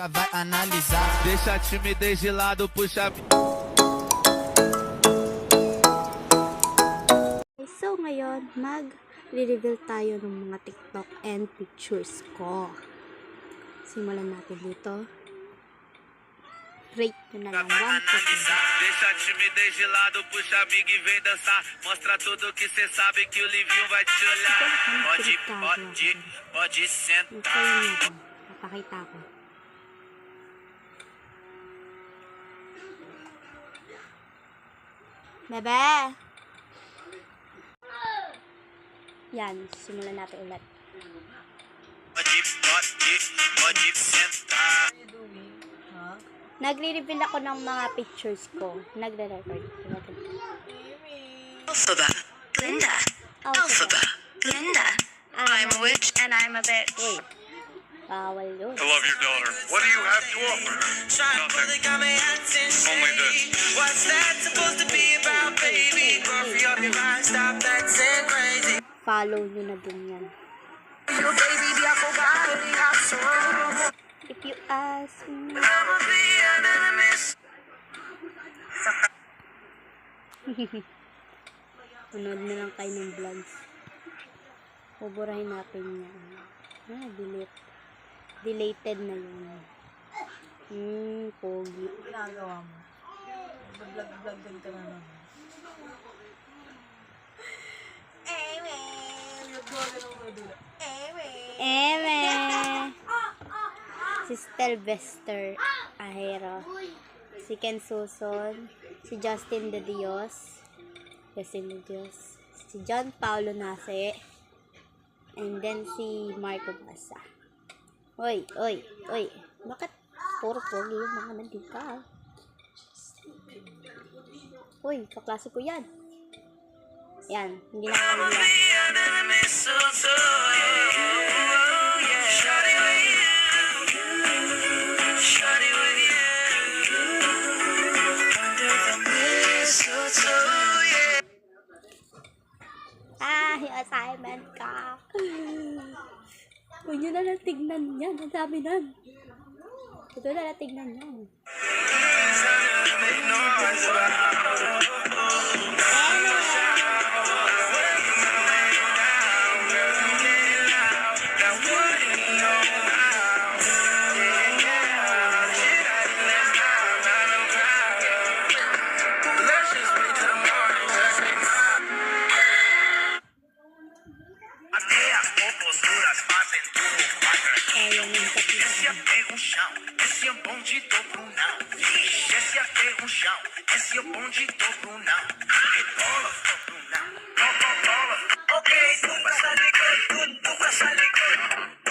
Vai analisar. Deixa a timidez de lado, puxa. So ngayon, mag-reveal tayo ng mga TikTok and pictures ko. Simulan natin dito. Rate nyo na lang. 1 to 10. Deixa a timidez de lado, puxa amigo e vem dançar. Mostra tudo que cê sabe que o Livinho vai te olhar. Pode sentar. Papakita ko. Bebe! Yan, simulan natin ulit. Pode sentar. Nagre-reveal ako ng mga pictures ko. Nagre-record. Alphabet, Glinda. Alphabet, Glinda. I'm a witch and I'm a bitch. Uy. Bawal yun. I love your daughter. What do you have to offer? Nothing. Only this. What's that supposed to be about, baby? Girl, free up your mind, stop acting crazy. Follow nyo na din yan. Your baby, be a body, I'm so If you ask me. I'ma be anonymous. Manood na lang kayo ng vlogs. Buburahin natin yan. Delete. Deleted na yun. Pogi. Ginagawa mo? Vlog din ka na naman. Si Stelvester Ahero. Si Ken Suson. Si Justin De Dios. Si John Paulo Nase. And then si Marco Basa. Oy. Bakit puro pogi yung mga nandito? Uy, kaklase ko yan. Yan, hindi na ako nila. Yung assignment ka. Huwag nyo na lang tignan yan. Ang dami nun. Ito na lang tignan yan. Esse é bom de dobro não. Esse é chão. Esse é bom de dobro não. Rebola, dobro não. Bola. Ok, tudo pra salir con. Tudo pra salir con.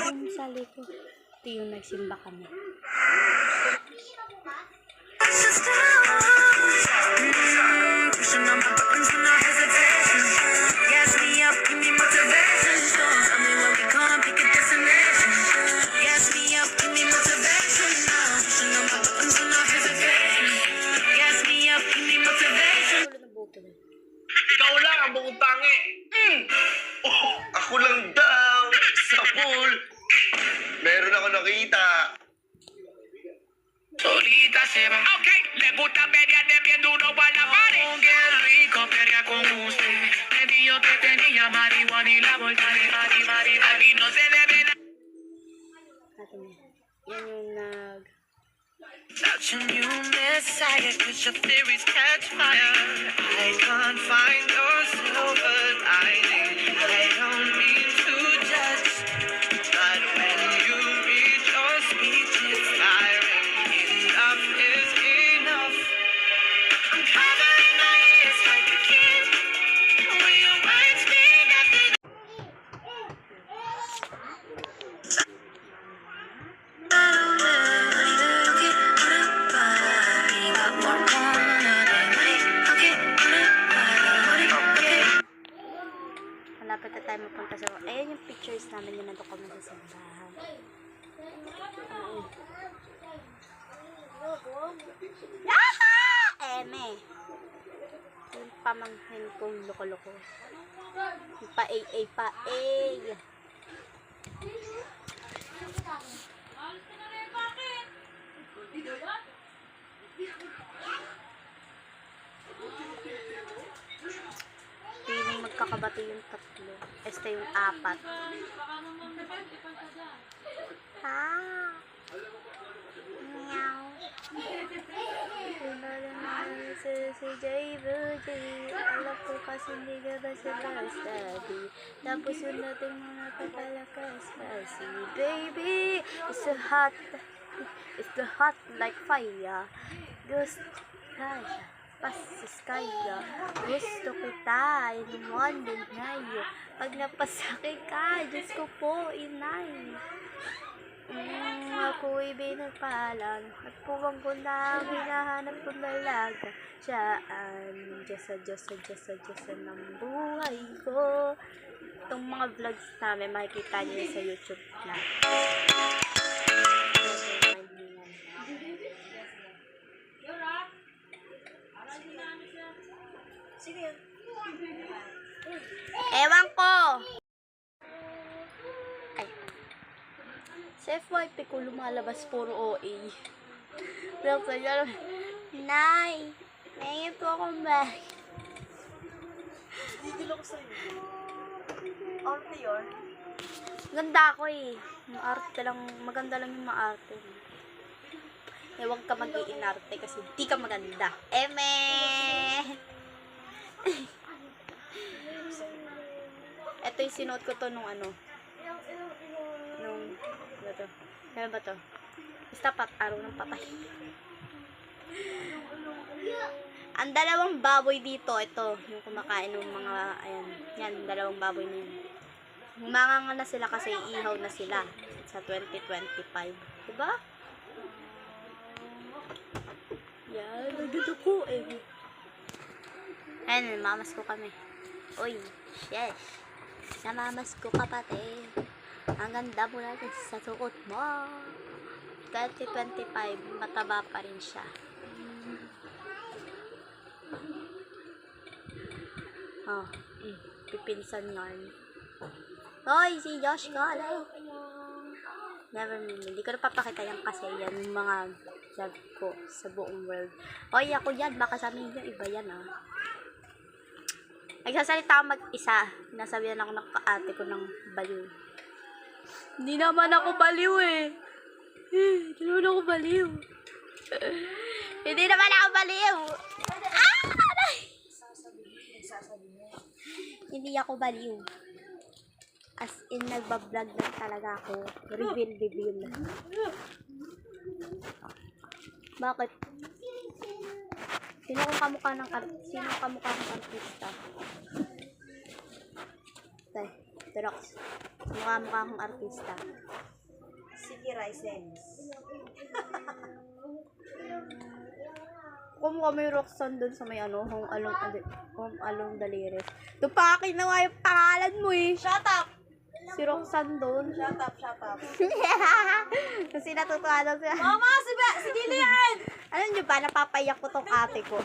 Yung sa likod. Ito yung nagsimba kami. Pushing on my buttons with no hesitation. Gas me up, give me motivation. Tell me where we gonna pick a destination. Gas me up, give me motivation. Pushing on my buttons with no hesitation. Gas me up, give me motivation. Ikaw lang ang bukong tangi. Oh, ako lang daw. Sa pool. Meron ako nakita. Solita se va. Okay, le gusta pelear de bien duro para la pared. Qué rico pelear con usted. Me dijo que tenía marihuana y la volteé. Mari. Aquí no se debe nada. Yan yung nag... Such a new messiah, cause your theories catch fire. I can't find your silver lining. I don't mean to judge, but when you read your speech, it's firing. Enough is enough. I'm covering my ears like a kid. When your words mean nothing. Malapit na tayo mapunta sa... Ayan yung pictures namin yung nandun kami sa simbahan. Eme! Yung pamangkin kong loko-loko. Yung pa-ay. Babati yung 3. Este yung 4. Ah. Meow. Si JVG, alam ko kasi hindi ka basta-basta di. Tapos yun natin mga pagkalakas kasi baby, it's the hot like fire. Gusto kaya, pasiskaya. Gusto kita, inuman din ngayon. Pag napasakit ka, Diyos ko po, inay. Ako'y binagpalan at puwang ko na ang hinahanap kong dalaga. Siyaan, Diyosa ng buhay ko. Itong mga vlogs namin, makikita niyo sa YouTube na. Ewan ko! Sa FYP ko lumalabas puro OA. Pero kaya, Nay, ngayon po akong bag. Didilo ko sa'yo. Arte yun. Ganda ako eh. Maarte lang, maganda lang yung maarte. Huwag ka mag-iinarte kasi di ka maganda. Ito yung sinuot ko to nung ano. Ano ba to? Basta araw ng patay. Ang dalawang baboy dito, ito, yung kumakain ng mga, ayan, yan, dalawang baboy na yun. Humanganga na sila kasi ihaw na sila sa 2025. Diba? Yan, nagdito ko eh. Ayan, namamas ko kami. Uy, yes. Namamas ko kapatid. Ang ganda mo natin sa suot mo. 2025, mataba pa rin siya. Oh, pipinsan yarn. Hoy, si Josh Gala. Never mind. Hindi ko napapakita yan kasi yan yung mga vlog ko sa buong world. Hoy, ako yan. Baka sabihin nyo, iba yan ah. Nagsasalita ako mag-isa. Nasabihan ako ng kaate ko ng baliw. Hindi naman ako baliw eh. Hindi naman ako baliw. Hindi naman ako baliw. Ah! Hindi ako baliw. As in, nagbablog lang talaga ako. Reveal. Bakit? Sino kamukha ng artista? Terox. Mukha akong artista. Sige, Risense. Kumukha may Roxanne dun sa may ano, Hong Along Dalires. Tupakin na nga yung pangalan mo eh. Shut up! Si Roxanne dun. Shut up. Kasi natutuwa daw siya. Mama, si Gillian! Alam nyo ba, napapayak ko tong ate ko.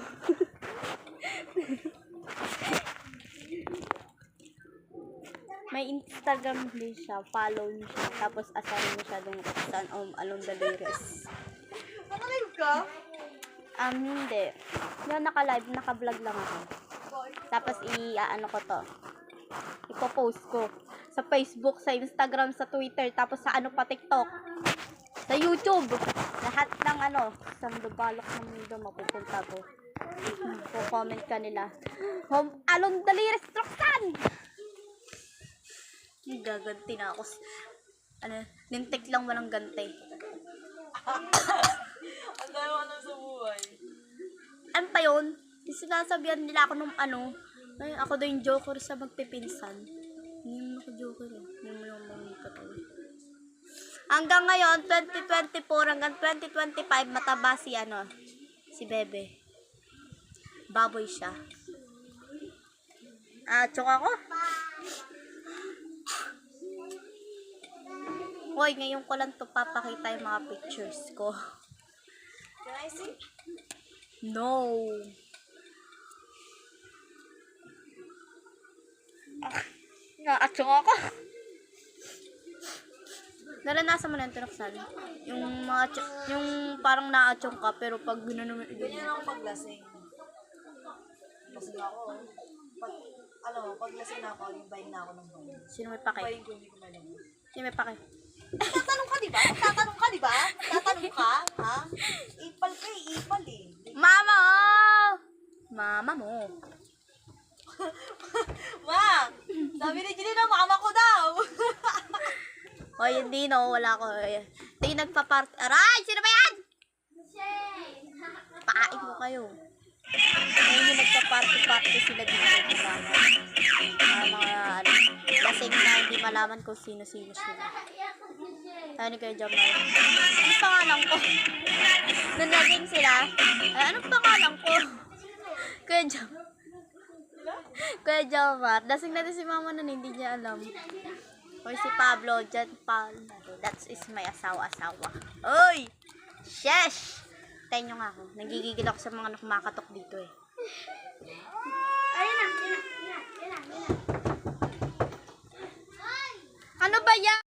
May Instagram din siya, follow niyo siya, tapos asarin niyo siya dong Roxanne Along Dalires. Nakalive ka? Hindi. Yung naka-live, naka-vlog lang ako. Tapos i-ano ko to. Ipo-post ko. Sa Facebook, sa Instagram, sa Twitter, tapos sa ano pa, TikTok. Sa YouTube. Lahat ng ano, sa dubalok ng mundo mapupunta ko. Comment ka nila. Along Dalires, Roxanne! Gaganti na ako. Lintik lang walang ganti. Ang dami mo sa buhay. Ano pa yun? Sinasabihan nila ako nung ano, ay, ako daw yung joker sa magpipinsan. Hindi mo ako joker eh. Hindi mo yung mamita ko. Hanggang ngayon, 2024, hanggang 2025, mataba si ano, si Bebe. Baboy siya. Tsok ako. Hoy, ngayon ko lang to papakita yung mga pictures ko. Can I see? No. Naatsong ako. Naranasan mo na yung Roxanne? Yung parang naatsong ka, pero pag binanong Ganyan ako paglasing. Lasing ako. Alam mo, pag lasing na ako, yung buying na ako ng buying. Sino may pake? Buying ko, hindi ko malaman. Sino may pake? Tatanong ka, di ba? Tatanong ka, di ba? Tatanong ka, ha? Ipal ka ipal eh. Mama! Mama mo. Ma! Sabi ni Jenny na mama ko daw. O, hindi no, wala ko. Ito yung nagpa-party. Aray! Sino ba yan? Pakain mo kayo. Ngayon yung nagpa-party sila dito. Diba? Mga lasing na hindi malaman kung sino-sino sila. Tayo ni Kuya Jamal. Anong pangalan ko? Nung naging sila, anong pangalan ko? Kuya Jamal. Kuya Jamal. Lasing natin si mama nun, hindi niya alam. O si Pablo, Jan Pablo. That is my asawa-asawa. Oy! Shesh! Tayo nyo nga ako. Nagigigil ako sa mga kumakatok dito eh. Ano ba yan?